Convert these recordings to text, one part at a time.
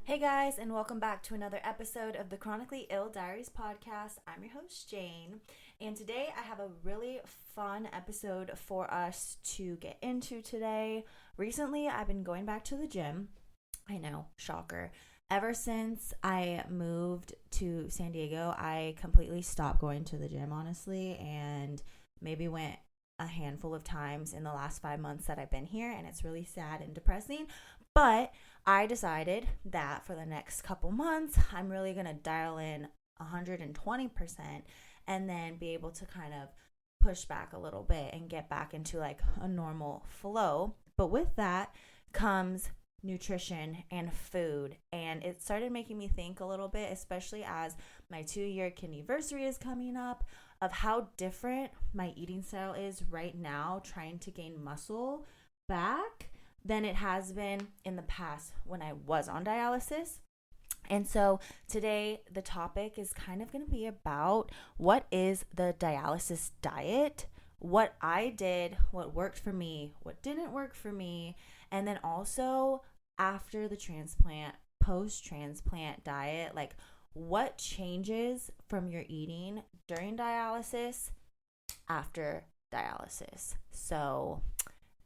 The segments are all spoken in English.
Hey guys, and welcome back to another episode of the Chronically Ill Diaries podcast. I'm your host, Jane, and today I have a really fun episode for us to get into today. Recently, I've been going back to the gym. I know, shocker. Ever since I moved to San Diego, I completely stopped going to the gym, honestly, and maybe went a handful of times in the last 5 months that I've been here, and it's really sad and depressing. But I decided that for the next couple months, I'm really going to dial in 120% and then be able to kind of push back a little bit and get back into like a normal flow. But with that comes nutrition and food. And it started making me think a little bit, especially as my 2-year kidneyversary is coming up, of how different my eating style is right now, trying to gain muscle back than it has been in the past when I was on dialysis. And so today the topic is kind of going to be about what is the dialysis diet, what I did, what worked for me, what didn't work for me, and then also after the transplant, post-transplant diet, like what changes from your eating during dialysis, after dialysis. So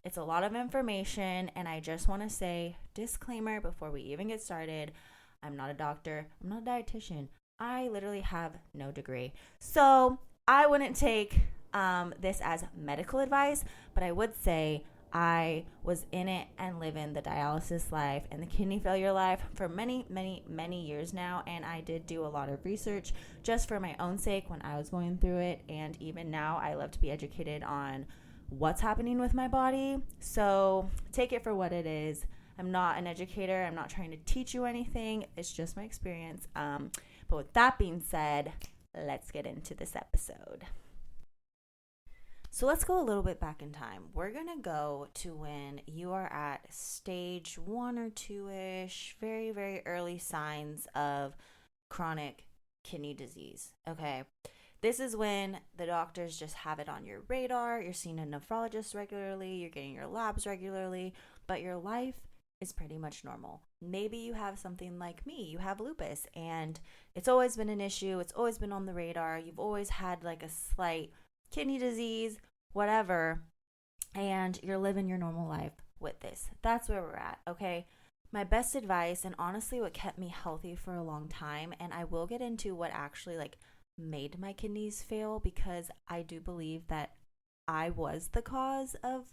it's a lot of information, and I just want to say, disclaimer before we even get started, I'm not a doctor, I'm not a dietitian. I literally have no degree. So I wouldn't take this as medical advice, but I would say I was in it and living the dialysis life and the kidney failure life for many, many, many years now. And I did do a lot of research just for my own sake when I was going through it. And even now, I love to be educated on what's happening with my body. So take it for what it is. I'm not an educator. I'm not trying to teach you anything. It's just my experience. But with that being said, let's get into this episode. So let's go a little bit back in time. We're going to go to when you are at stage 1 or 2-ish, very, very early signs of chronic kidney disease. Okay. This is when the doctors just have it on your radar. You're seeing a nephrologist regularly. You're getting your labs regularly. But your life is pretty much normal. Maybe you have something like me. You have lupus. And it's always been an issue. It's always been on the radar. You've always had like a slight kidney disease, whatever. And you're living your normal life with this. That's where we're at, okay? My best advice, and honestly what kept me healthy for a long time, and I will get into what actually like made my kidneys fail, because I do believe that I was the cause of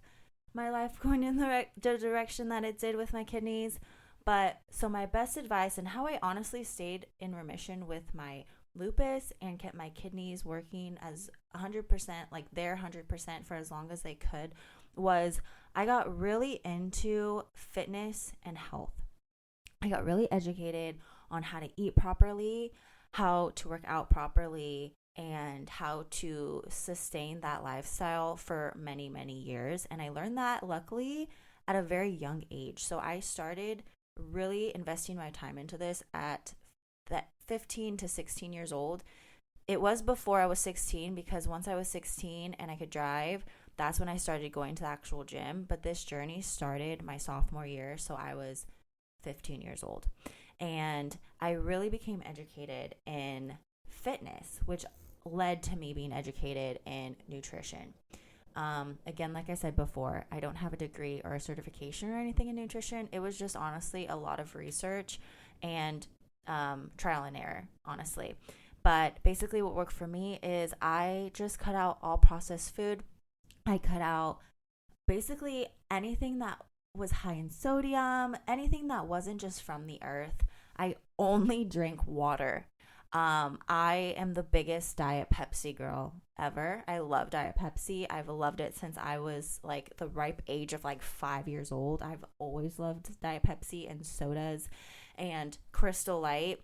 my life going in the direction that it did with my kidneys. But so my best advice, and how I honestly stayed in remission with my lupus and kept my kidneys working as 100%, like their 100% for as long as they could, was I got really into fitness and health. I got really educated on how to eat properly, how to work out properly, and how to sustain that lifestyle for many, many years. And I learned that luckily at a very young age. So I started really investing my time into this at that 15 to 16 years old. It was before I was 16, because once I was 16 and I could drive, that's when I started going to the actual gym. But this journey started my sophomore year, so I was 15 years old. And I really became educated in fitness, which led to me being educated in nutrition. Again, like I said before, I don't have a degree or a certification or anything in nutrition. It was just honestly a lot of research and trial and error, honestly. But basically what worked for me is I just cut out all processed food. I cut out basically anything that was high in sodium, anything that wasn't just from the earth. I only drink water. I am the biggest Diet Pepsi girl ever. I love Diet Pepsi. I've loved it since I was like the ripe age of like 5 years old. I've always loved Diet Pepsi and sodas and Crystal Light.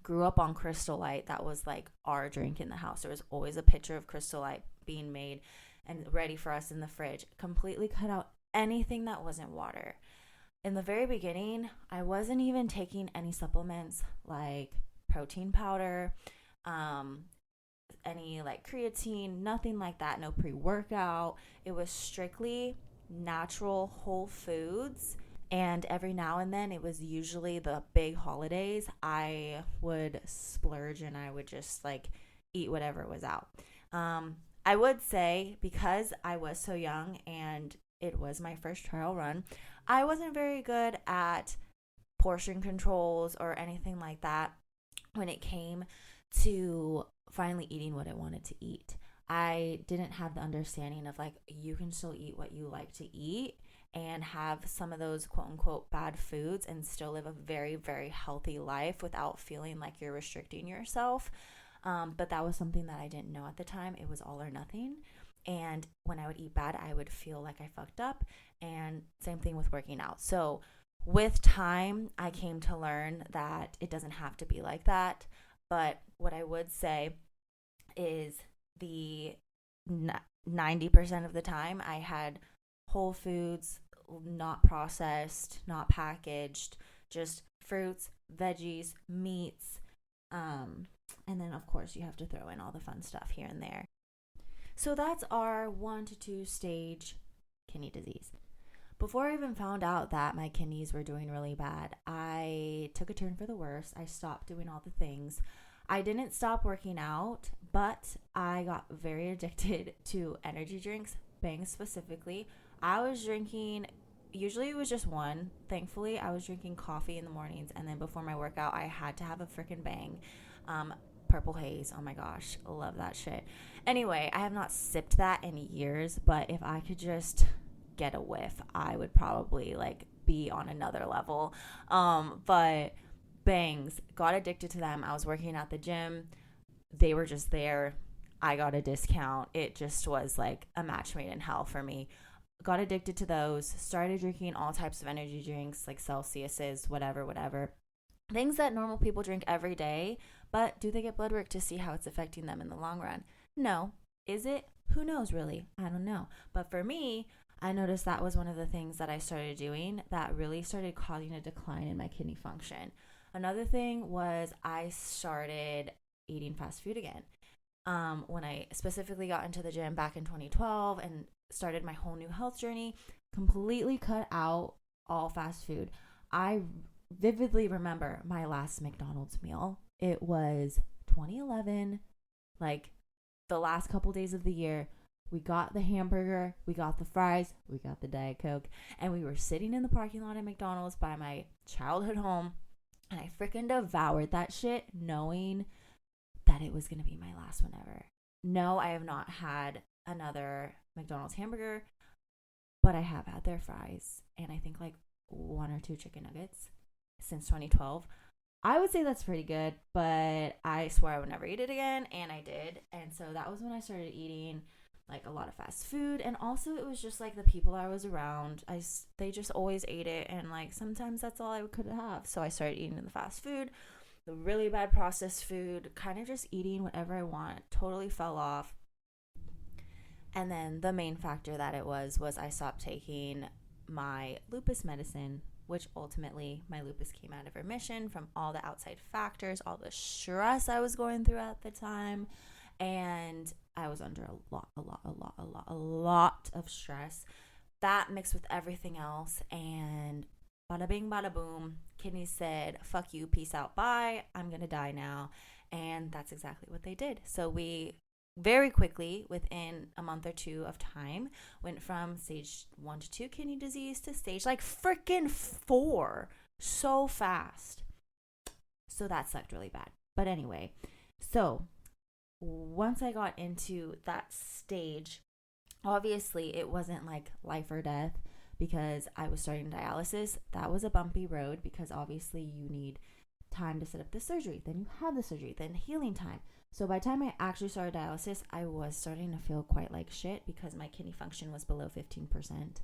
Grew up on Crystal Light. That was like our drink in the house. There was always a pitcher of Crystal Light being made and ready for us in the fridge. Completely cut out anything that wasn't water. In the very beginning, I wasn't even taking any supplements like protein powder, any like creatine, nothing like that, no pre-workout. It was strictly natural whole foods And every now and then, it was usually the big holidays, I would splurge and I would just like eat whatever was out. I would say, because I was so young and it was my first trial run, I wasn't very good at portion controls or anything like that when it came to finally eating what I wanted to eat. I didn't have the understanding of like, you can still eat what you like to eat and have some of those quote unquote bad foods and still live a very, very healthy life without feeling like you're restricting yourself. But that was something that I didn't know at the time. It was all or nothing. And when I would eat bad, I would feel like I fucked up. And same thing with working out. So with time, I came to learn that it doesn't have to be like that. But what I would say is the 90% of the time I had whole foods, not processed, not packaged, just fruits, veggies, meats. And then, of course, you have to throw in all the fun stuff here and there. So that's our 1 to 2 stage kidney disease. Before I even found out that my kidneys were doing really bad, I took a turn for the worse. I stopped doing all the things. I didn't stop working out, but I got very addicted to energy drinks, Bang specifically. I was drinking, usually it was just one. Thankfully, I was drinking coffee in the mornings, and then before my workout, I had to have a freaking Bang. Purple Haze, oh my gosh, love that shit. Anyway, I have not sipped that in years, but if I could just get a whiff, I would probably like be on another level. But Bangs, got addicted to them. I was working at the gym. They were just there. I got a discount. It just was like a match made in hell for me. Got addicted to those. Started drinking all types of energy drinks like Celsius's, whatever. Things that normal people drink every day. But do they get blood work to see how it's affecting them in the long run? No. Is it? Who knows, really? I don't know. But for me, I noticed that was one of the things that I started doing that really started causing a decline in my kidney function. Another thing was I started eating fast food again. When I specifically got into the gym back in 2012 and started my whole new health journey, completely cut out all fast food. I vividly remember my last McDonald's meal. It was 2011, like the last couple days of the year. We got the hamburger, we got the fries, we got the Diet Coke, and we were sitting in the parking lot at McDonald's by my childhood home, and I freaking devoured that shit knowing that it was going to be my last one ever. No, I have not had another McDonald's hamburger, but I have had their fries, and I think like 1 or 2 chicken nuggets since 2012. I would say that's pretty good, but I swore I would never eat it again, and I did. And so that was when I started eating like a lot of fast food, and also it was just like the people I was around, they just always ate it, and like sometimes that's all I could have. So I started eating the fast food, the really bad processed food, kind of just eating whatever I want. Totally fell off. And then the main factor that it was I stopped taking my lupus medicine, which ultimately my lupus came out of remission from all the outside factors, all the stress I was going through at the time. And I was under a lot of stress. That mixed with everything else, and bada bing, bada boom, kidneys said, fuck you, peace out, bye, I'm gonna die now. And that's exactly what they did. So we very quickly, within a month or 2 of time, went from stage 1 to 2 kidney disease to stage like freaking 4 so fast. So that sucked really bad. But anyway, so once I got into that stage, obviously it wasn't like life or death because I was starting dialysis. That was a bumpy road because obviously you need time to set up the surgery. Then you have the surgery, then healing time. So by the time I actually started dialysis, I was starting to feel quite like shit because my kidney function was below 15%.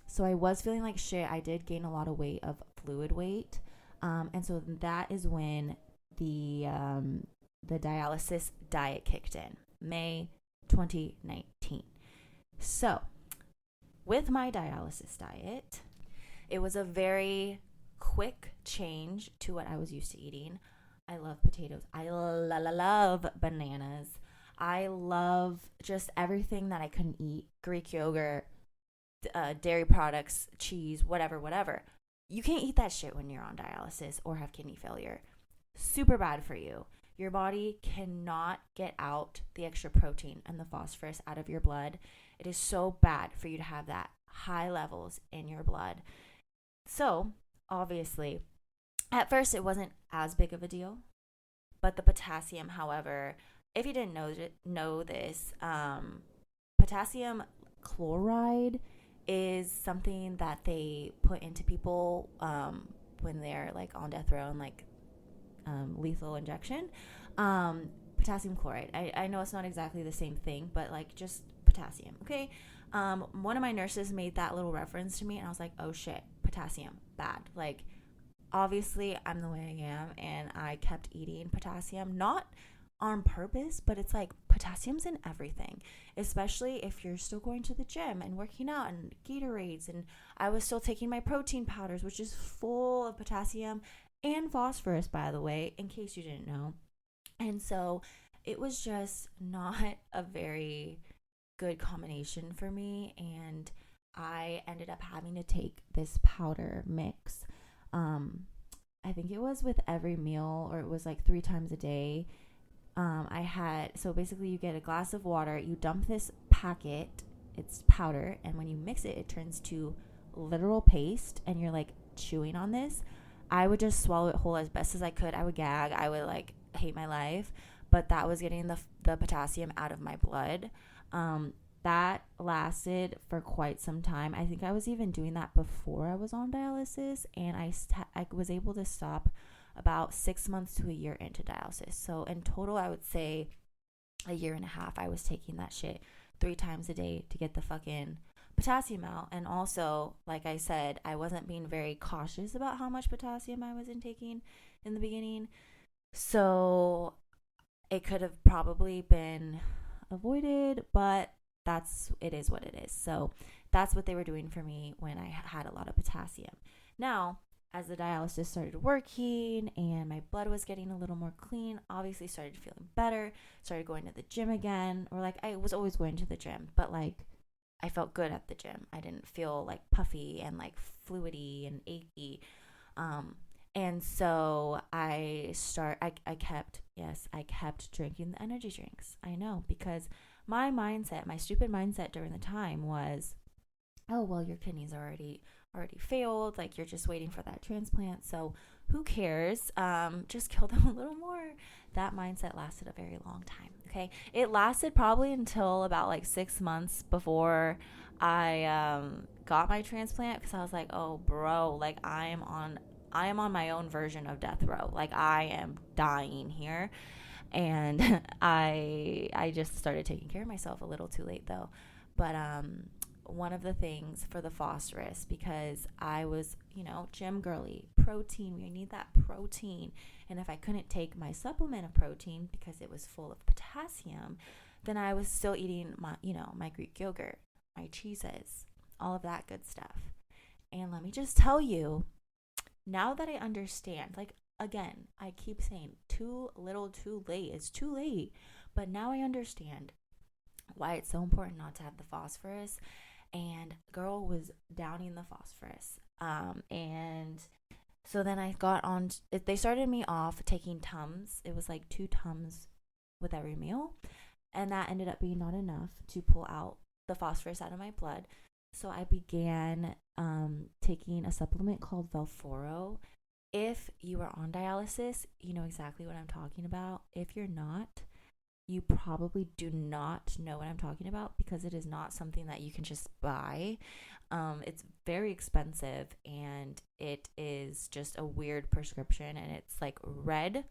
So I was feeling like shit. I did gain a lot of weight, of fluid weight. And so that is when the dialysis diet kicked in, May 2019. So with my dialysis diet, it was a very quick change to what I was used to eating. I love potatoes. I love bananas. I love just everything that I couldn't eat. Greek yogurt, dairy products, cheese, whatever. You can't eat that shit when you're on dialysis or have kidney failure. Super bad for you. Your body cannot get out the extra protein and the phosphorus out of your blood. It is so bad for you to have that high levels in your blood. So, obviously, at first it wasn't as big of a deal. But the potassium, however, if you didn't know this, potassium chloride is something that they put into people when they're like on death row and like lethal injection. Potassium chloride. I know it's not exactly the same thing, but like just potassium. Okay. One of my nurses made that little reference to me, and I was like, oh shit, potassium, bad. Like, obviously, I'm the way I am, and I kept eating potassium, not on purpose, but it's like potassium's in everything, especially if you're still going to the gym and working out and Gatorades. And I was still taking my protein powders, which is full of potassium and phosphorus, by the way, in case you didn't know. And so it was just not a very good combination for me, and I ended up having to take this powder mix. I think it was with every meal, or it was like 3 times a day. So basically you get a glass of water, you dump this packet, it's powder, and when you mix it, it turns to literal paste, and you're like chewing on this. I would just swallow it whole as best as I could. I would gag. I would like hate my life, but that was getting the potassium out of my blood. That lasted for quite some time. I think I was even doing that before I was on dialysis, and I was able to stop about 6 months to a year into dialysis. So in total, I would say a year and a half, I was taking that shit 3 times a day to get the fucking potassium out. And also, like I said, I wasn't being very cautious about how much potassium I was intaking in the beginning. So it could have probably been avoided, but it is what it is. So that's what they were doing for me when I had a lot of potassium. Now, as the dialysis started working and my blood was getting a little more clean, obviously started feeling better, started going to the gym again, or like I was always going to the gym, but like I felt good at the gym. I didn't feel like puffy and like fluidy and achy. And so I kept drinking the energy drinks. I know, because my stupid mindset during the time was, oh, well, your kidneys are already failed. Like, you're just waiting for that transplant. So who cares? Just kill them a little more. That mindset lasted a very long time. Okay. It lasted probably until about like 6 months before I got my transplant, because I was like, oh, bro, like I am on my own version of death row. Like, I am dying here. And I just started taking care of myself a little too late, though. But one of the things for the phosphorus, because I was, gym girly, protein, we need that protein. And if I couldn't take my supplement of protein because it was full of potassium, then I was still eating my Greek yogurt, my cheeses, all of that good stuff. And let me just tell you, now that I understand, like, again, I keep saying too little, too late. It's too late. But now I understand why it's so important not to have the phosphorus. And girl was downing the phosphorus. And so then I got on, they started me off taking Tums. It was like 2 Tums with every meal. And that ended up being not enough to pull out the phosphorus out of my blood. So I began taking a supplement called Velphoro. If you are on dialysis, you know exactly what I'm talking about. If you're not, you probably do not know what I'm talking about, because it is not something that you can just buy. It's very expensive, and it is just a weird prescription, and it's like red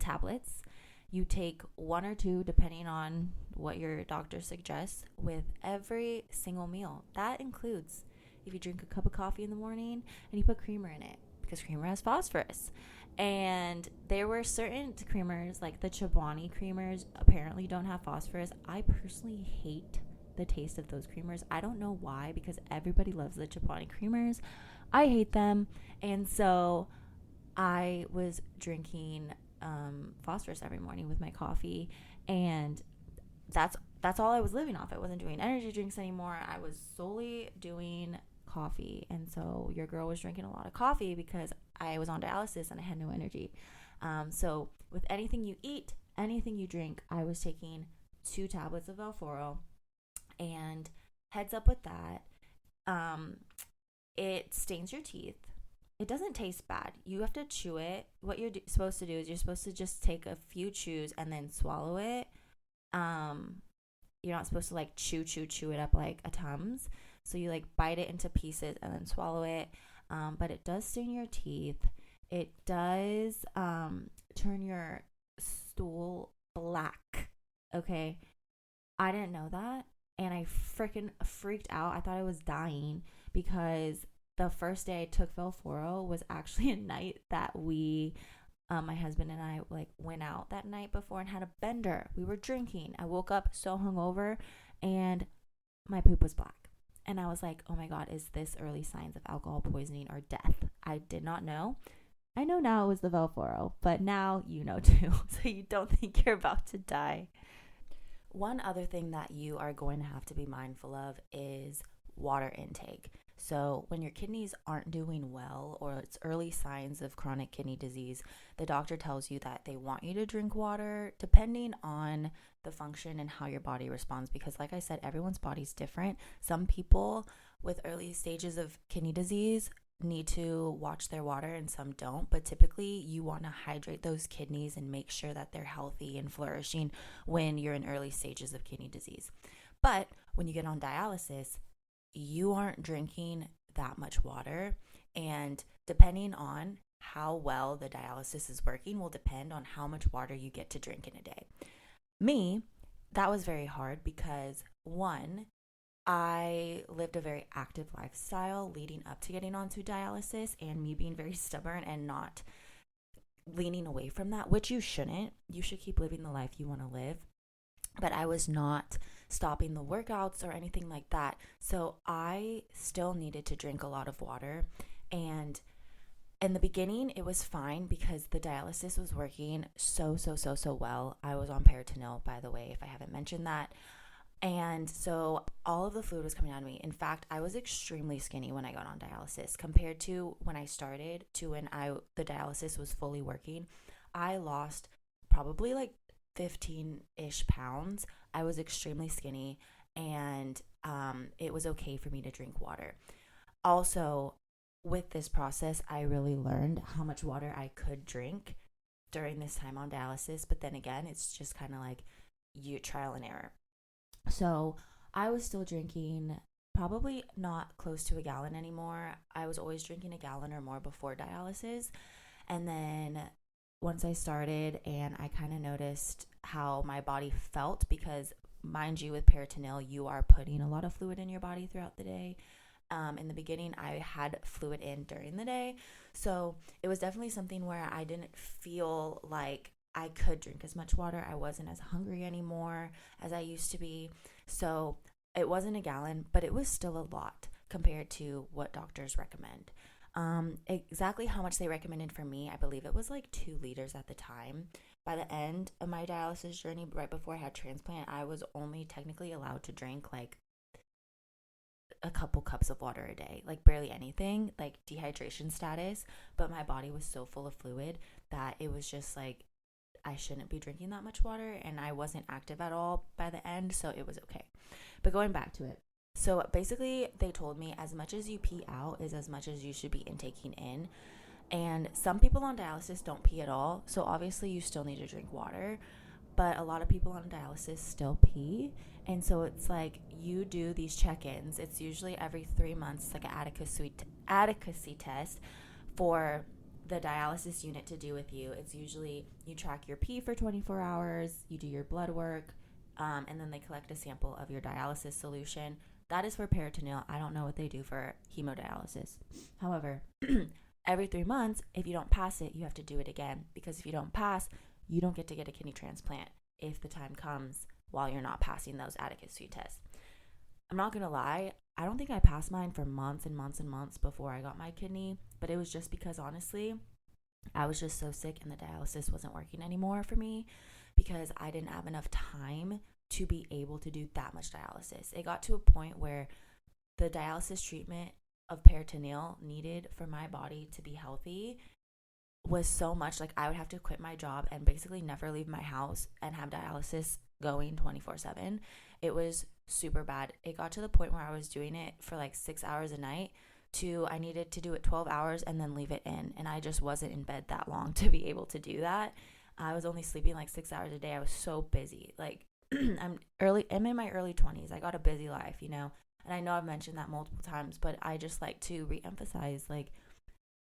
tablets. You take 1 or 2, depending on what your doctor suggests, with every single meal. That includes if you drink a cup of coffee in the morning and you put creamer in it, because creamer has phosphorus. And there were certain creamers, like the Chobani creamers, apparently don't have phosphorus. I personally hate the taste of those creamers. I don't know why, because everybody loves the Chobani creamers. I hate them. And so I was drinking phosphorus every morning with my coffee, and that's that's all I was living off. I wasn't doing energy drinks anymore. I was solely doing coffee. And so your girl was drinking a lot of coffee because I was on dialysis and I had no energy. So with anything you eat, anything you drink, I was taking 2 tablets of Velphoro. And heads up with that, it stains your teeth. It doesn't taste bad. You have to chew it. What you're supposed to do is you're supposed to just take a few chews and then swallow it. You're not supposed to like chew it up like a Tums. So you like bite it into pieces and then swallow it. But it does stain your teeth. It does turn your stool black. Okay. I didn't know that. And I freaking freaked out. I thought I was dying because the first day I took Velphoro was actually a night that we, my husband and I, like went out that night before and had a bender. We were drinking. I woke up so hungover and my poop was black. And I was like, oh my God, is this early signs of alcohol poisoning or death? I did not know. I know now it was the Velphoro, but now you know too. So you don't think you're about to die. One other thing that you are going to have to be mindful of is water intake. So when your kidneys aren't doing well or it's early signs of chronic kidney disease, the doctor tells you that they want you to drink water depending on the function and how your body responds. Because like I said, everyone's body's different. Some people with early stages of kidney disease need to watch their water and some don't, but typically you want to hydrate those kidneys and make sure that they're healthy and flourishing when you're in early stages of kidney disease. But when you get on dialysis, you aren't drinking that much water, and depending on how well the dialysis is working will depend on how much water you get to drink in a day. Me, that was very hard because one, I lived a very active lifestyle leading up to getting onto dialysis, and me being very stubborn and not leaning away from that, which you shouldn't. You should keep living the life you want to live. But I was not stopping the workouts or anything like that. So I still needed to drink a lot of water. And in the beginning, it was fine because the dialysis was working so well. I was on peritoneal, by the way, if I haven't mentioned that. And so all of the fluid was coming out of me. In fact, I was extremely skinny when I got on dialysis compared to when I started to when the dialysis was fully working. I lost probably like 15-ish pounds. I was extremely skinny, and it was okay for me to drink water. Also, with this process, I really learned how much water I could drink during this time on dialysis. But then again, it's just kind of like you trial and error. So I was still drinking probably not close to a gallon anymore. I was always drinking a gallon or more before dialysis. And then once I started and I kind of noticed how my body felt, because mind you, with peritoneal, you are putting a lot of fluid in your body throughout the day. In the beginning, I had fluid in during the day. So it was definitely something where I didn't feel like I could drink as much water. I wasn't as hungry anymore as I used to be. So it wasn't a gallon, but it was still a lot compared to what doctors recommend. Exactly how much they recommended for me, I believe it was like 2 liters at the time. By the end of my dialysis journey, right before I had transplant, I was only technically allowed to drink like a couple cups of water a day, like barely anything, like dehydration status. But my body was so full of fluid that it was just like I shouldn't be drinking that much water, and I wasn't active at all by the end, so it was okay. But going back to it, so basically they told me as much as you pee out is as much as you should be intaking in. And some people on dialysis don't pee at all, so obviously you still need to drink water. But a lot of people on dialysis still pee. And so it's like you do these check-ins. It's usually every 3 months, like an adequacy test for the dialysis unit to do with you. It's usually you track your pee for 24 hours, you do your blood work, and then they collect a sample of your dialysis solution. That is for peritoneal. I don't know what they do for hemodialysis. However, every 3 months, if you don't pass it, you have to do it again. Because if you don't pass, you don't get to get a kidney transplant if the time comes while you're not passing those adequacy tests. I'm not going to lie, I don't think I passed mine for months and months and months before I got my kidney, but it was just because, honestly, I was just so sick and the dialysis wasn't working anymore for me because I didn't have enough time to be able to do that much dialysis. It got to a point where the dialysis treatment of peritoneal needed for my body to be healthy was so much. Like, I would have to quit my job and basically never leave my house and have dialysis going 24/7. It was super bad. It got to the point where I was doing it for like 6 hours a night to I needed to do it 12 hours and then leave it in. And I just wasn't in bed that long to be able to do that. I was only sleeping like 6 hours a day. I was so busy. Like, I'm in my early 20s. I got a busy life, you know. And I know I've mentioned that multiple times, but I just like to reemphasize, like,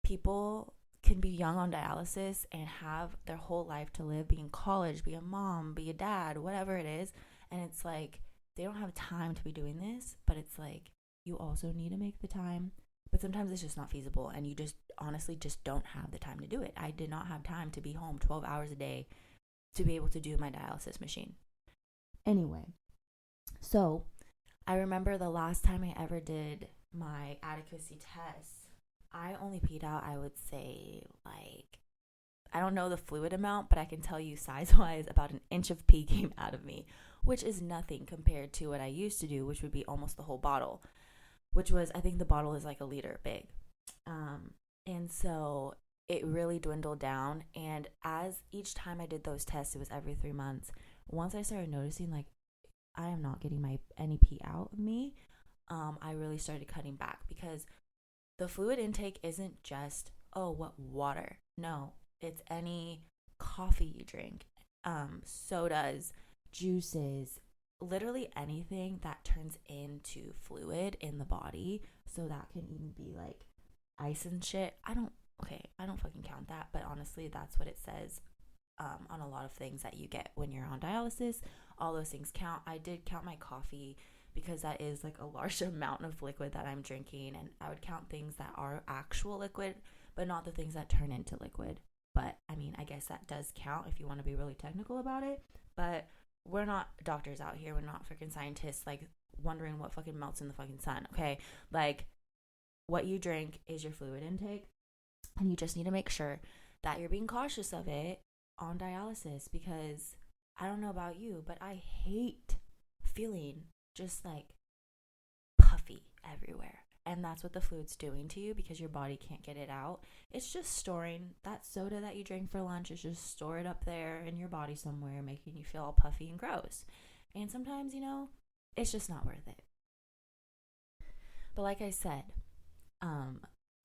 people can be young on dialysis and have their whole life to live, be in college, be a mom, be a dad, whatever it is. And it's like, they don't have time to be doing this, but it's like, you also need to make the time. But sometimes it's just not feasible, and you just honestly just don't have the time to do it. I did not have time to be home 12 hours a day to be able to do my dialysis machine. Anyway, so I remember the last time I ever did my adequacy test, I only peed out, I would say, like, I don't know the fluid amount, but I can tell you size-wise about an inch of pee came out of me, which is nothing compared to what I used to do, which would be almost the whole bottle, which was, I think the bottle is like a liter big. And so it really dwindled down. And as each time I did those tests, it was every 3 months. Once I started noticing, like, I am not getting any pee out of me, I really started cutting back, because the fluid intake isn't just, oh, what water? No, it's any coffee you drink, sodas, juices, literally anything that turns into fluid in the body. So that can even be like ice and shit. I don't fucking count that, but honestly, that's what it says on a lot of things that you get when you're on dialysis. All those things count. I did count my coffee, because that is like a large amount of liquid that I'm drinking, and I would count things that are actual liquid, but not the things that turn into liquid. But I mean, I guess that does count if you want to be really technical about it. But we're not doctors out here. We're not freaking scientists, like, wondering what fucking melts in the fucking sun, okay? Like, what you drink is your fluid intake, and you just need to make sure that you're being cautious of it on dialysis, because I don't know about you, but I hate feeling just like puffy everywhere. And that's what the fluid's doing to you, because your body can't get it out. It's just storing that soda that you drink for lunch. It's just store it up there in your body somewhere, making you feel all puffy and gross. And sometimes, you know, it's just not worth it. But like I said,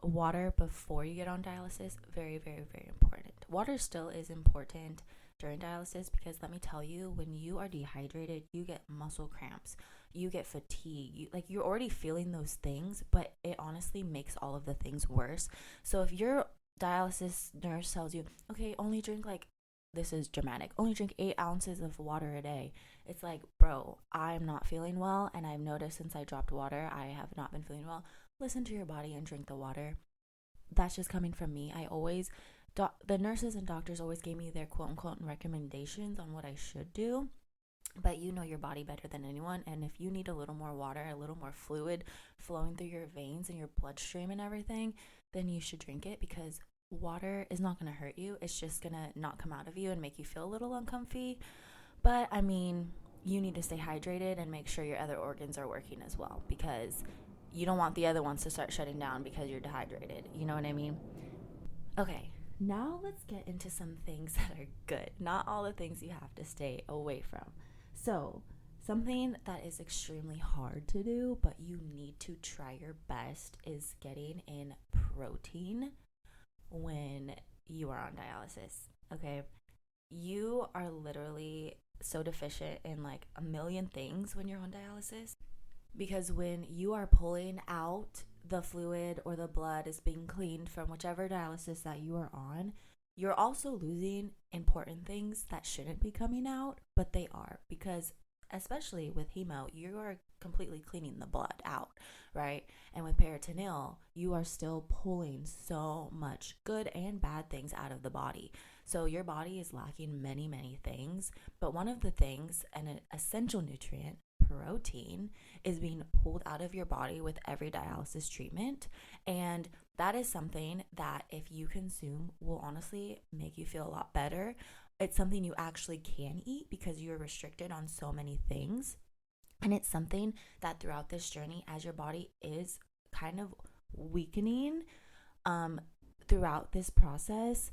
water before you get on dialysis, very, very, very important. Water still is important during dialysis, because let me tell you, when you are dehydrated, you get muscle cramps, you get fatigue, you're already feeling those things, but it honestly makes all of the things worse. So if your dialysis nurse tells you, okay, only drink, like, this is dramatic, only drink 8 ounces of water a day, it's like, bro, I'm not feeling well, and I've noticed since I dropped water, I have not been feeling well. Listen to your body and drink the water. That's just coming from me. The nurses and doctors always gave me their quote-unquote recommendations on what I should do, but you know your body better than anyone. And if you need a little more water, a little more fluid flowing through your veins and your bloodstream and everything, then you should drink it, because water is not going to hurt you. It's just going to not come out of you and make you feel a little uncomfy. But I mean, you need to stay hydrated and make sure your other organs are working as well, because you don't want the other ones to start shutting down because you're dehydrated. You know what I mean? Okay, now let's get into some things that are good. Not all the things you have to stay away from. So, something that is extremely hard to do, but you need to try your best, is getting in protein when you are on dialysis. Okay? You are literally so deficient in like a million things when you're on dialysis, because when you are pulling out the fluid or the blood is being cleaned from whichever dialysis that you are on, you're also losing important things that shouldn't be coming out, but they are, because especially with hemo, you are completely cleaning the blood out, right? And with peritoneal, you are still pulling so much good and bad things out of the body. So your body is lacking many, many things, but one of the things, and an essential nutrient, protein is being pulled out of your body with every dialysis treatment. And that is something that if you consume will honestly make you feel a lot better. It's something you actually can eat because you're restricted on so many things. And it's something that throughout this journey, as your body is kind of weakening throughout this process,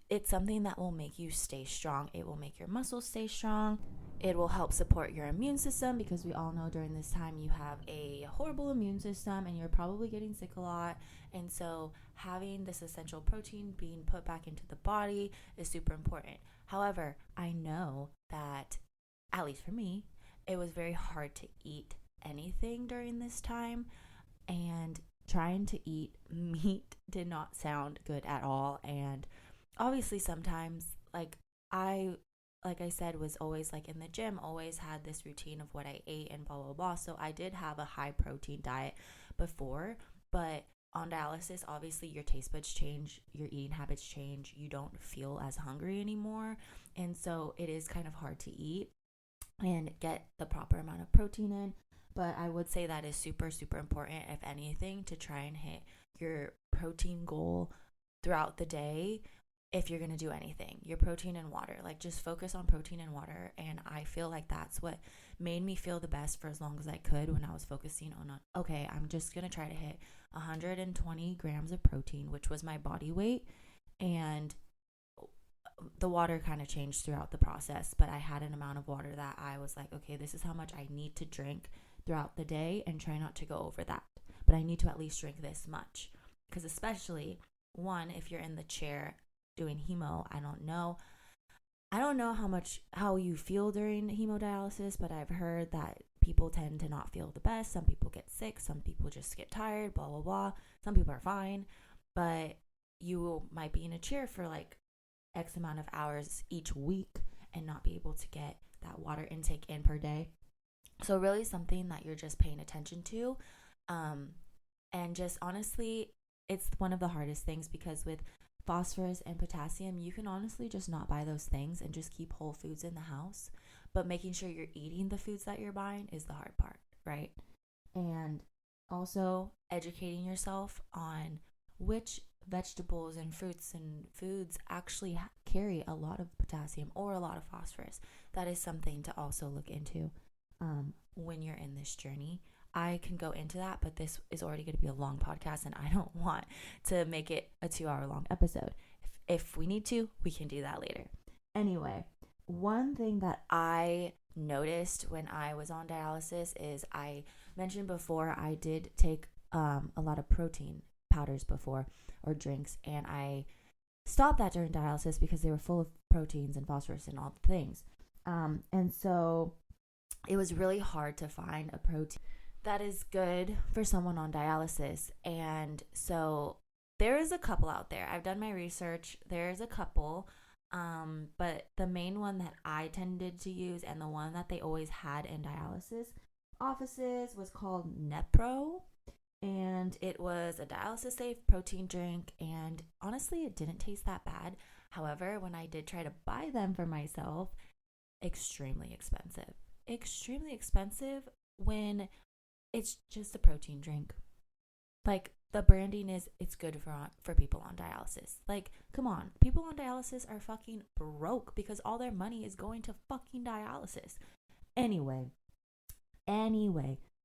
it's something that will make you stay strong. It will make your muscles stay strong. It will help support your immune system, because we all know during this time you have a horrible immune system and you're probably getting sick a lot. And so having this essential protein being put back into the body is super important. However, I know that, at least for me, it was very hard to eat anything during this time, and trying to eat meat did not sound good at all. And obviously sometimes, like I said, was always like in the gym, always had this routine of what I ate and blah, blah, blah. So I did have a high protein diet before, but on dialysis, obviously your taste buds change, your eating habits change. You don't feel as hungry anymore. And so it is kind of hard to eat and get the proper amount of protein in. But I would say that is super, super important, if anything, to try and hit your protein goal throughout the day. If you're going to do anything, your protein and water, like just focus on protein and water. And I feel like that's what made me feel the best for as long as I could, when I was focusing on, okay, I'm just going to try to hit 120 grams of protein, which was my body weight. And the water kind of changed throughout the process, but I had an amount of water that I was like, okay, this is how much I need to drink throughout the day, and try not to go over that. But I need to at least drink this much, because especially, one, if you're in the chair doing hemo, I don't know how you feel during hemodialysis, but I've heard that people tend to not feel the best. Some people get sick, some people just get tired, blah, blah, blah. Some people are fine, but you might be in a chair for like X amount of hours each week and not be able to get that water intake in per day. So really something that you're just paying attention to. And just honestly, it's one of the hardest things, because with phosphorus and potassium, you can honestly just not buy those things and just keep whole foods in the house. But making sure you're eating the foods that you're buying is the hard part, right? And also educating yourself on which vegetables and fruits and foods actually carry a lot of potassium or a lot of phosphorus. That is something to also look into when you're in this journey. I can go into that, but this is already going to be a long podcast, and I don't want to make it a 2-hour long episode. If we need to, we can do that later. Anyway, one thing that I noticed when I was on dialysis is, I mentioned before, I did take a lot of protein powders before, or drinks, and I stopped that during dialysis because they were full of proteins and phosphorus and all the things. And so it was really hard to find a protein that is good for someone on dialysis. And so there is a couple out there. I've done my research. There's a couple, but the main one that I tended to use, and the one that they always had in dialysis offices, was called Nepro. And it was a dialysis safe protein drink, and honestly, it didn't taste that bad. However, when I did try to buy them for myself, extremely expensive when it's just a protein drink. Like, the branding is, it's good for people on dialysis. Like, come on, people on dialysis are fucking broke because all their money is going to fucking dialysis. Anyway,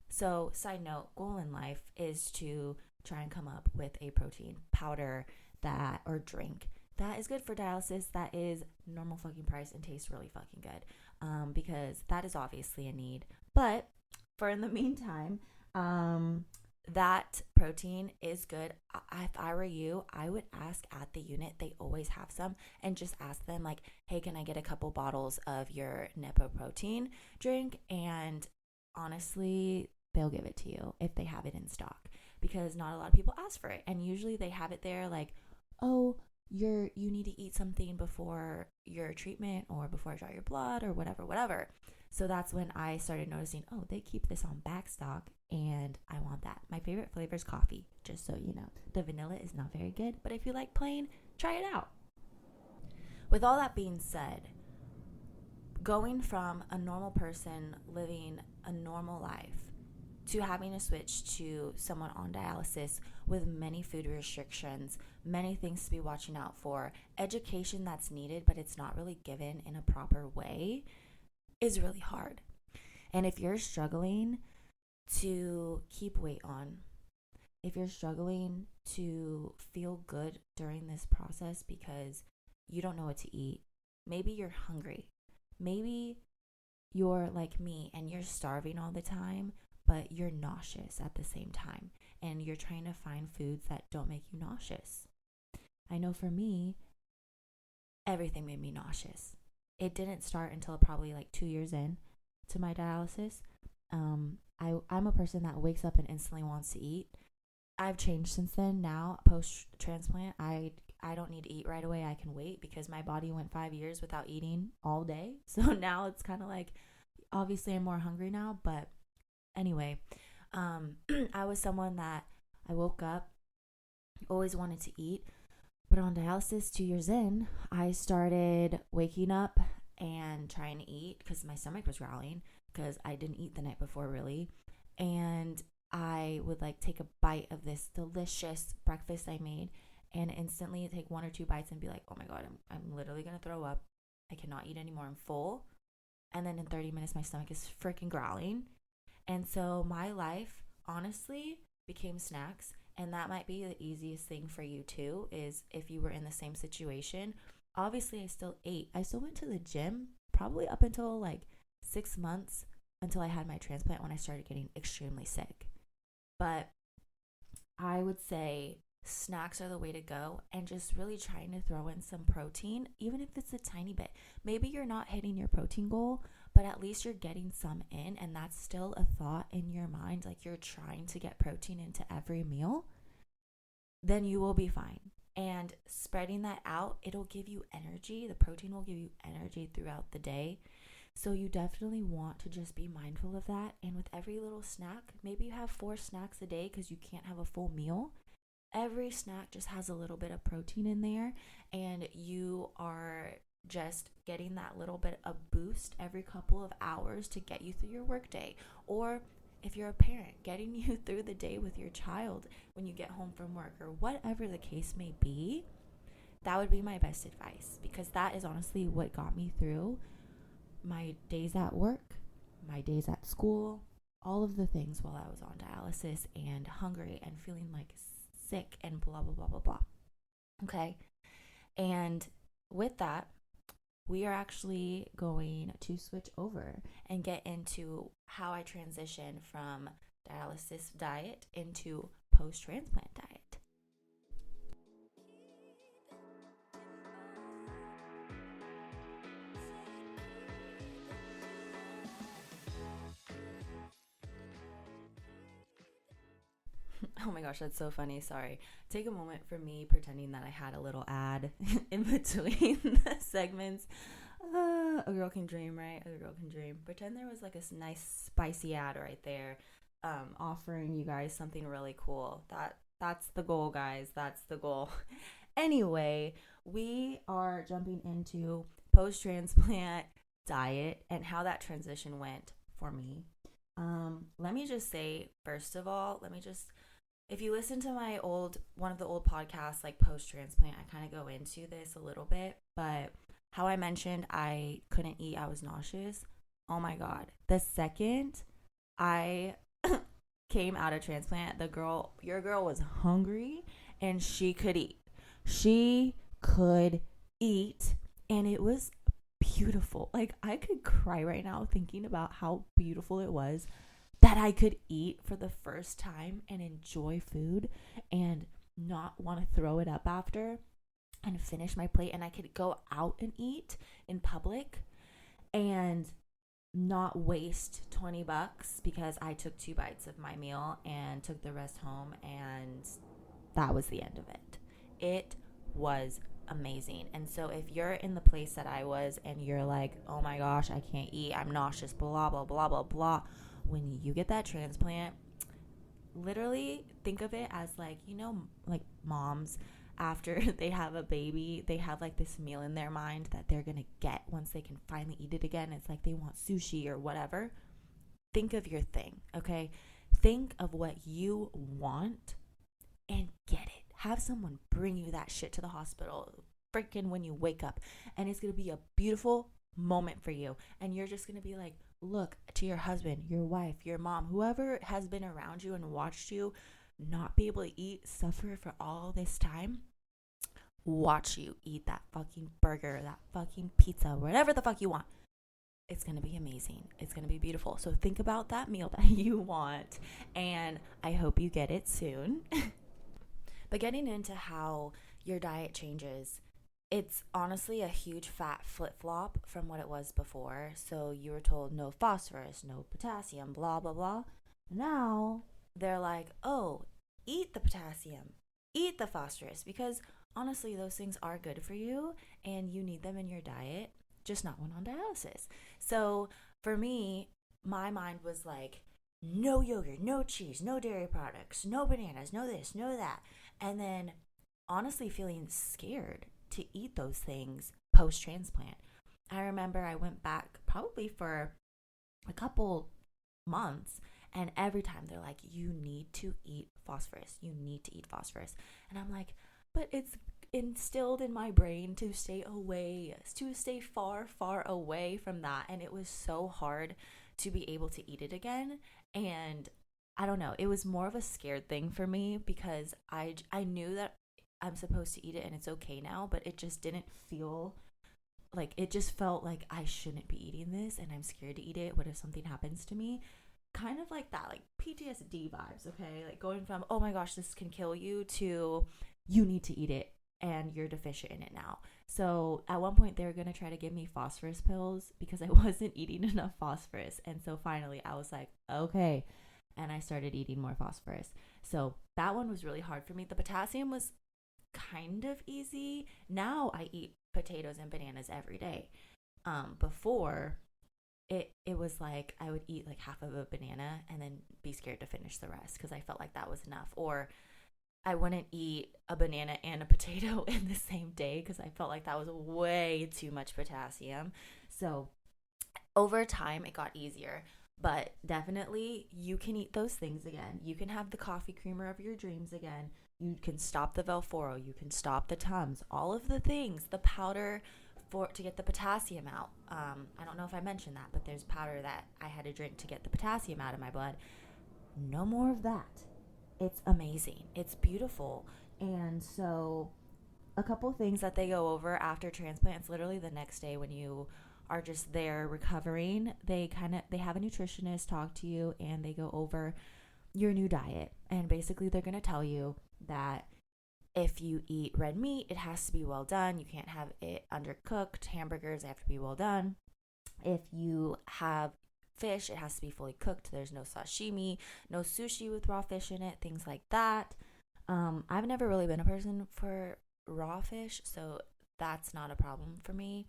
so side note, goal in life is to try and come up with a protein powder or drink that is good for dialysis, that is normal fucking price and tastes really fucking good, because that is obviously a need. But for in the meantime, that protein is good. If I were you, I would ask at the unit. They always have some, and just ask them like, hey, can I get a couple bottles of your Nepo protein drink? And honestly, they'll give it to you if they have it in stock, because not a lot of people ask for it. And usually they have it there like, oh, you need to eat something before your treatment or before I draw your blood or whatever. So that's when I started noticing, oh, they keep this on back stock and I want that. My favorite flavor is coffee, just so you know. The vanilla is not very good, but if you like plain, try it out. With all that being said, going from a normal person living a normal life to having to switch to someone on dialysis with many food restrictions, many things to be watching out for, education that's needed, but it's not really given in a proper way, is really hard. And if you're struggling to keep weight on, if you're struggling to feel good during this process because you don't know what to eat, maybe you're hungry, maybe you're like me and you're starving all the time, but you're nauseous at the same time, and you're trying to find foods that don't make you nauseous. I know for me, everything made me nauseous. It didn't start until probably like 2 years in to my dialysis. I'm a person that wakes up and instantly wants to eat. I've changed since then. Now, post-transplant, I don't need to eat right away. I can wait because my body went 5 years without eating all day. So now it's kind of like, obviously I'm more hungry now, but anyway, I was someone that I woke up, always wanted to eat, but on dialysis 2 years in, I started waking up and trying to eat because my stomach was growling because I didn't eat the night before really, and I would like take a bite of this delicious breakfast I made and instantly take 1 or 2 bites and be like, oh my God, I'm literally gonna throw up. I cannot eat anymore. I'm full. And then in 30 minutes, my stomach is freaking growling. And so my life, honestly, became snacks. And that might be the easiest thing for you too, is if you were in the same situation. Obviously, I still ate. I still went to the gym probably up until like 6 months until I had my transplant when I started getting extremely sick. But I would say snacks are the way to go, and just really trying to throw in some protein, even if it's a tiny bit. Maybe you're not hitting your protein goal, but at least you're getting some in, and that's still a thought in your mind, like you're trying to get protein into every meal, then you will be fine. And spreading that out, it'll give you energy. The protein will give you energy throughout the day. So you definitely want to just be mindful of that. And with every little snack, maybe you have 4 snacks a day because you can't have a full meal. Every snack just has a little bit of protein in there, and you are just getting that little bit of boost every couple of hours to get you through your workday. Or if you're a parent, getting you through the day with your child when you get home from work, or whatever the case may be. That would be my best advice, because that is honestly what got me through my days at work, my days at school, all of the things while I was on dialysis and hungry and feeling like sick and blah, blah, blah, blah, blah. Okay. And with that, we are actually going to switch over and get into how I transition from dialysis diet into post-transplant diet. Oh my gosh, that's so funny. Sorry. Take a moment for me pretending that I had a little ad in between the segments. A girl can dream, right? A girl can dream. Pretend there was like a nice spicy ad right there, offering you guys something really cool. That's the goal, guys. That's the goal. Anyway, we are jumping into post-transplant diet and how that transition went for me. Let me just say, first of all, if you listen to one of the old podcasts, like post-transplant, I kind of go into this a little bit, but how I mentioned I couldn't eat, I was nauseous. Oh my God. The second I came out of transplant, your girl was hungry and she could eat. She could eat, and it was beautiful. Like, I could cry right now thinking about how beautiful it was that I could eat for the first time and enjoy food and not want to throw it up after and finish my plate. And I could go out and eat in public and not waste $20 because I took 2 bites of my meal and took the rest home, and that was the end of it. It was amazing. And so if you're in the place that I was and you're like, oh my gosh, I can't eat, I'm nauseous, blah, blah, blah, blah, blah, when you get that transplant, literally think of it as like, like moms after they have a baby, they have like this meal in their mind that they're going to get once they can finally eat it again. It's like they want sushi or whatever. Think of your thing, okay? Think of what you want and get it. Have someone bring you that shit to the hospital freaking when you wake up, and it's going to be a beautiful moment for you. And you're just going to be like, look to your husband, your wife, your mom, whoever has been around you and watched you not be able to eat, suffer for all this time. Watch you eat that fucking burger, that fucking pizza, whatever the fuck you want. It's going to be amazing. It's going to be beautiful. So think about that meal that you want, and I hope you get it soon. But getting into how your diet changes, it's honestly a huge fat flip-flop from what it was before. So you were told no phosphorus, no potassium, blah, blah, blah. Now they're like, oh, eat the potassium, eat the phosphorus, because honestly, those things are good for you and you need them in your diet, just not when on dialysis. So for me, my mind was like, no yogurt, no cheese, no dairy products, no bananas, no this, no that. And then honestly feeling scared to eat those things post-transplant. I remember I went back probably for a couple months, and every time they're like, you need to eat phosphorus. You need to eat phosphorus. And I'm like, but it's instilled in my brain to stay away, to stay far, far away from that. And it was so hard to be able to eat it again. And I don't know, it was more of a scared thing for me because I knew that I'm supposed to eat it and it's okay now, but it just didn't feel like, it just felt like I shouldn't be eating this and I'm scared to eat it. What if something happens to me? Kind of like that, like PTSD vibes, okay? Like going from, oh my gosh, this can kill you, to you need to eat it and you're deficient in it now. So at one point they were going to try to give me phosphorus pills because I wasn't eating enough phosphorus. And so finally I was like, okay. And I started eating more phosphorus. So that one was really hard for me. The potassium was kind of easy. Now I eat potatoes and bananas every day. Before it was like I would eat like half of a banana and then be scared to finish the rest because I felt like that was enough. Or I wouldn't eat a banana and a potato in the same day because I felt like that was way too much potassium. So over time it got easier. But definitely you can eat those things again. You can have the coffee creamer of your dreams again. You can stop the Velphoro. You can stop the Tums. All of the things, the powder to get the potassium out. I don't know if I mentioned that, but there's powder that I had to drink to get the potassium out of my blood. No more of that. It's amazing. It's beautiful. And so a couple things that they go over after transplants, literally the next day when you are just there recovering, they have a nutritionist talk to you and they go over your new diet. And basically they're going to tell you that if you eat red meat, it has to be well done. You can't have it undercooked. Hamburgers, they have to be well done. If you have fish, it has to be fully cooked. There's no sashimi, no sushi with raw fish in it, things like that. I've never really been a person for raw fish, so that's not a problem for me.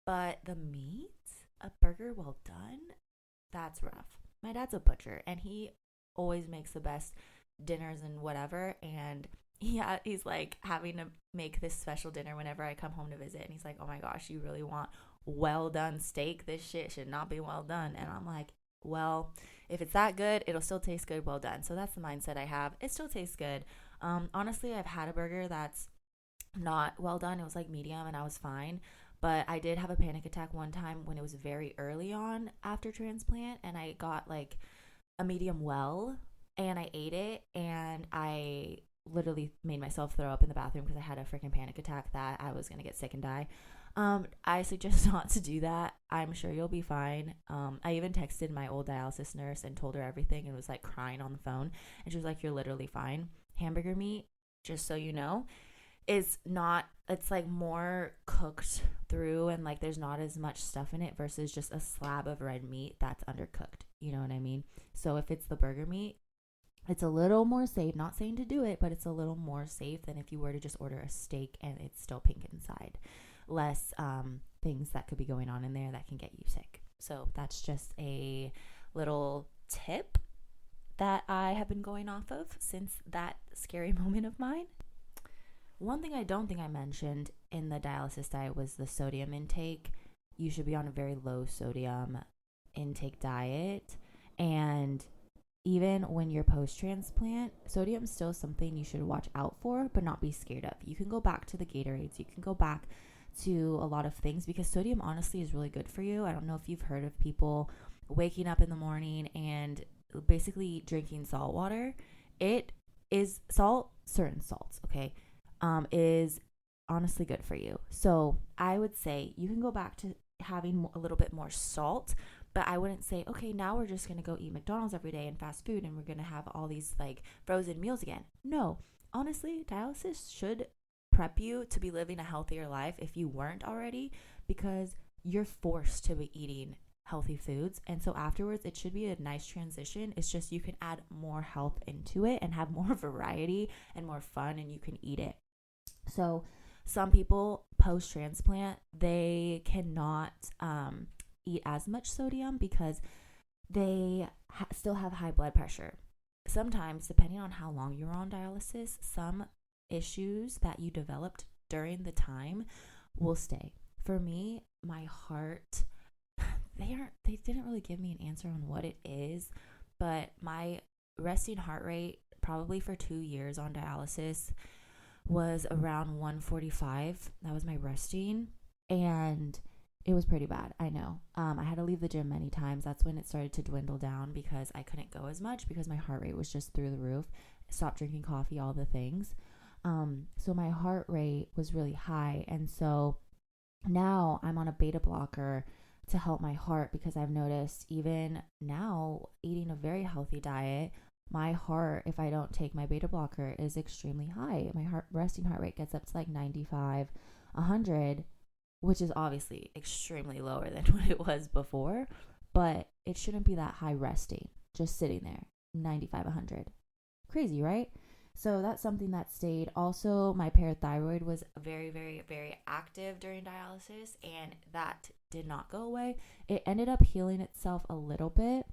But the meat, a burger well done, that's rough. My dad's a butcher, and he always makes the best dinners and whatever. And yeah, he's like having to make this special dinner whenever I come home to visit. And he's like, oh my gosh, you really want well done steak? This shit should not be well done. And I'm like, well, if it's that good, it'll still taste good well done. So that's the mindset I have. It still tastes good. Honestly, I've had a burger that's not well done. It was like medium and I was fine. But I did have a panic attack one time when it was very early on after transplant, and I got like a medium well, and I ate it, and I literally made myself throw up in the bathroom because I had a freaking panic attack that I was going to get sick and die. I suggest not to do that. I'm sure you'll be fine. I even texted my old dialysis nurse and told her everything and was like crying on the phone. And she was like, you're literally fine. Hamburger meat, just so you know, is not, it's like more cooked through and like there's not as much stuff in it versus just a slab of red meat that's undercooked. You know what I mean? So if it's the burger meat, it's a little more safe. Not saying to do it, but it's a little more safe than if you were to just order a steak and it's still pink inside. Less things that could be going on in there that can get you sick. So that's just a little tip that I have been going off of since that scary moment of mine. one thing I don't think I mentioned in the dialysis diet was the sodium intake. You should be on a very low sodium intake diet. And even when you're post-transplant, sodium is still something you should watch out for, but not be scared of. You can go back to the Gatorades. You can go back to a lot of things because sodium honestly is really good for you. I don't know if you've heard of people waking up in the morning and basically drinking salt water. It is certain salts, okay, is honestly good for you. So I would say you can go back to having a little bit more salt, but I wouldn't say, okay, now we're just going to go eat McDonald's every day and fast food and we're going to have all these like frozen meals again. No, honestly, dialysis should prep you to be living a healthier life if you weren't already, because you're forced to be eating healthy foods. And so afterwards, it should be a nice transition. It's just you can add more health into it and have more variety and more fun, and you can eat it. So some people post-transplant, they cannot eat as much sodium because they still have high blood pressure. Sometimes, depending on how long you're on dialysis, some issues that you developed during the time will stay. For me, my heart, they didn't really give me an answer on what it is, but my resting heart rate probably for 2 years on dialysis was around 145. That was my resting, and it was pretty bad. I know. I had to leave the gym many times. That's when it started to dwindle down because I couldn't go as much because my heart rate was just through the roof. Stopped drinking coffee, all the things. So my heart rate was really high, and so now I'm on a beta blocker to help my heart because I've noticed even now eating a very healthy diet, my heart, if I don't take my beta blocker, is extremely high. My resting heart rate gets up to like 95, 100, which is obviously extremely lower than what it was before, but it shouldn't be that high resting, just sitting there, 95, 100. Crazy, right? So that's something that stayed. Also, my parathyroid was very, very, very active during dialysis, and that did not go away. It ended up healing itself a little bit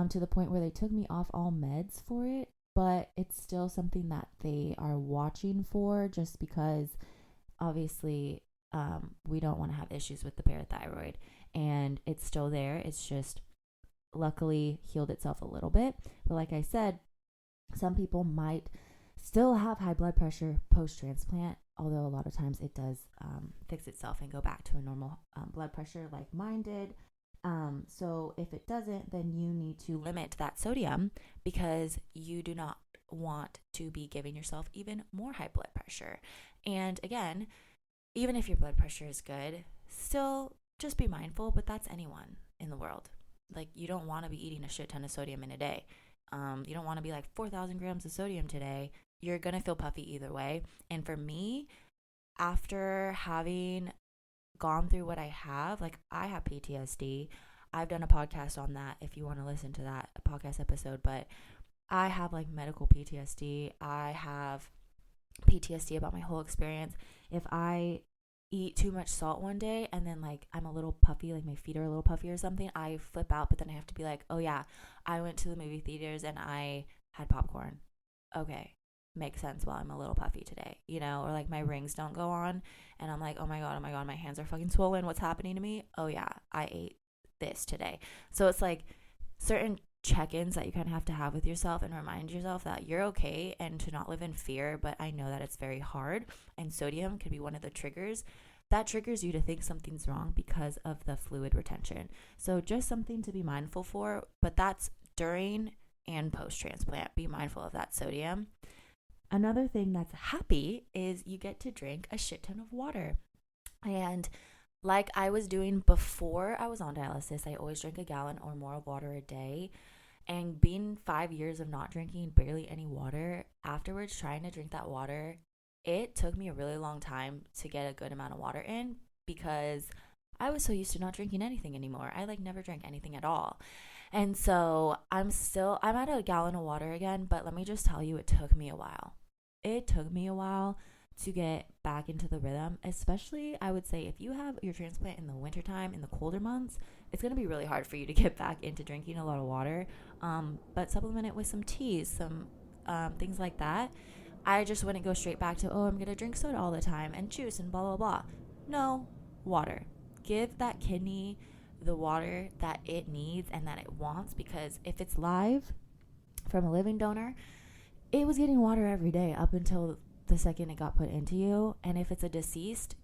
to the point where they took me off all meds for it, but it's still something that they are watching for just because obviously we don't want to have issues with the parathyroid, and it's still there. It's just luckily healed itself a little bit. But like I said, some people might still have high blood pressure post-transplant, although a lot of times it does fix itself and go back to a normal blood pressure like mine did. So if it doesn't, then you need to limit that sodium because you do not want to be giving yourself even more high blood pressure. And again, even if your blood pressure is good, still just be mindful, but that's anyone in the world. Like, you don't want to be eating a shit ton of sodium in a day. You don't want to be like 4,000 grams of sodium today. You're going to feel puffy either way. And for me, after having gone through what I have, like I have PTSD. I've done a podcast on that if you want to listen to that podcast episode, but I have like medical PTSD. I have PTSD about my whole experience. If I eat too much salt one day and then like I'm a little puffy, like my feet are a little puffy or something, I flip out, but then I have to be like, oh yeah, I went to the movie theaters and I had popcorn. Okay, makes sense while I'm a little puffy today, you know? Or like my rings don't go on and I'm like, oh my god, my hands are fucking swollen, what's happening to me? Oh yeah, I ate this today. So it's like certain check-ins that you kind of have with yourself and remind yourself that you're okay and to not live in fear. But I know that it's very hard, and sodium could be one of the triggers that triggers you to think something's wrong because of the fluid retention. So just something to be mindful for, but that's during and post-transplant. Be mindful of that sodium. Another thing that's happy is you get to drink a shit ton of water. And like I was doing before I was on dialysis, I always drink a gallon or more of water a day. And being 5 years of not drinking barely any water, afterwards trying to drink that water, it took me a really long time to get a good amount of water in because I was so used to not drinking anything anymore. I like never drank anything at all. And so I'm at a gallon of water again, but let me just tell you, it took me a while. It took me a while to get back into the rhythm, especially I would say if you have your transplant in the wintertime, in the colder months, it's going to be really hard for you to get back into drinking a lot of water, but supplement it with some teas, some things like that. I just wouldn't go straight back to, oh, I'm going to drink soda all the time and juice and blah, blah, blah. No, water. Give that kidney the water that it needs and that it wants, because if it's live from a living donor, it was getting water every day up until the second it got put into you. And if it's a deceased,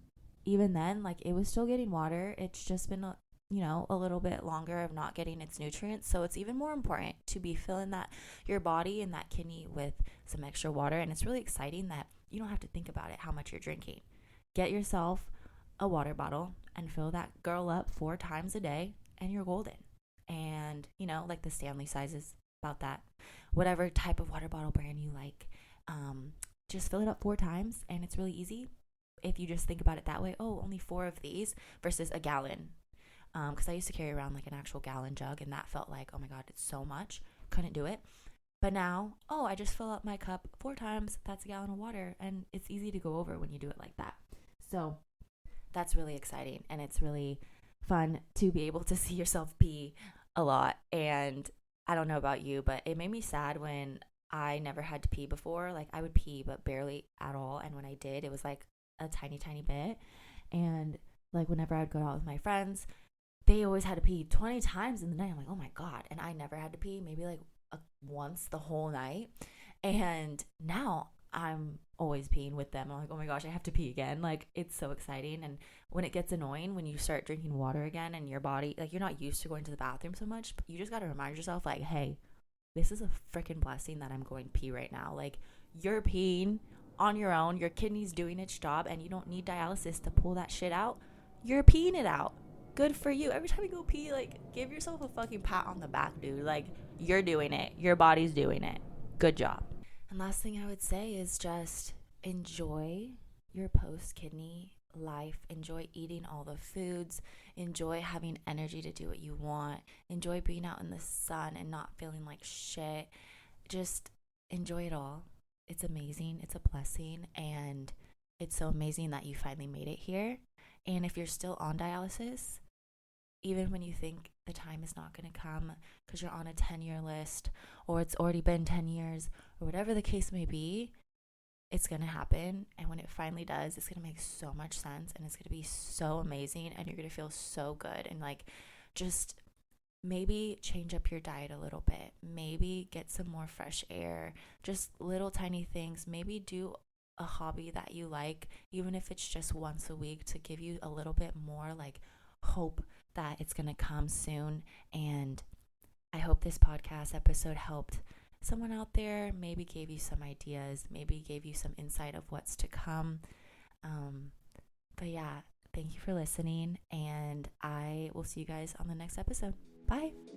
even then, like, it was still getting water. It's just been a little bit longer of not getting its nutrients. So it's even more important to be filling that your body and that kidney with some extra water. And it's really exciting that you don't have to think about it, how much you're drinking. Get yourself a water bottle and fill that girl up 4 times a day, and you're golden. And like the Stanley sizes, about that, whatever type of water bottle brand you like, just fill it up 4 times, and it's really easy if you just think about it that way. Oh, only 4 of these versus a gallon. Because I used to carry around like an actual gallon jug, and that felt like, oh my god, it's so much. Couldn't do it. But now, I just fill up my cup 4 times. That's a gallon of water, and it's easy to go over when you do it like that. So that's really exciting, and it's really fun to be able to see yourself pee a lot. And I don't know about you, but it made me sad when I never had to pee before. Like, I would pee, but barely at all. And when I did, it was like a tiny, tiny bit. And like whenever I'd go out with my friends, they always had to pee 20 times in the night. I'm like, oh my god. And I never had to pee, maybe like once the whole night. And now I'm always peeing with them. I'm like, oh my gosh, I have to pee again. Like, it's so exciting. And when it gets annoying, when you start drinking water again and your body, like, you're not used to going to the bathroom so much, but you just got to remind yourself, like, hey, this is a freaking blessing that I'm going to pee right now. Like, you're peeing on your own, your kidney's doing its job, and you don't need dialysis to pull that shit out. You're peeing it out. Good for you. Every time you go pee, like, give yourself a fucking pat on the back, dude. Like, you're doing it. Your body's doing it. Good job. And last thing I would say is just enjoy your post-kidney life. Enjoy eating all the foods. Enjoy having energy to do what you want. Enjoy being out in the sun and not feeling like shit. Just enjoy it all. It's amazing. It's a blessing. And it's so amazing that you finally made it here. And if you're still on dialysis, even when you think the time is not going to come because you're on a 10-year list, or it's already been 10 years, or whatever the case may be, it's going to happen. And when it finally does, it's going to make so much sense, and it's going to be so amazing, and you're going to feel so good. And like, just maybe change up your diet a little bit. Maybe get some more fresh air. Just little tiny things. Maybe do a hobby that you like, even if it's just once a week, to give you a little bit more like hope that it's going to come soon. And I hope this podcast episode helped someone out there, maybe gave you some ideas, maybe gave you some insight of what's to come. But yeah, thank you for listening, and I will see you guys on the next episode. Bye.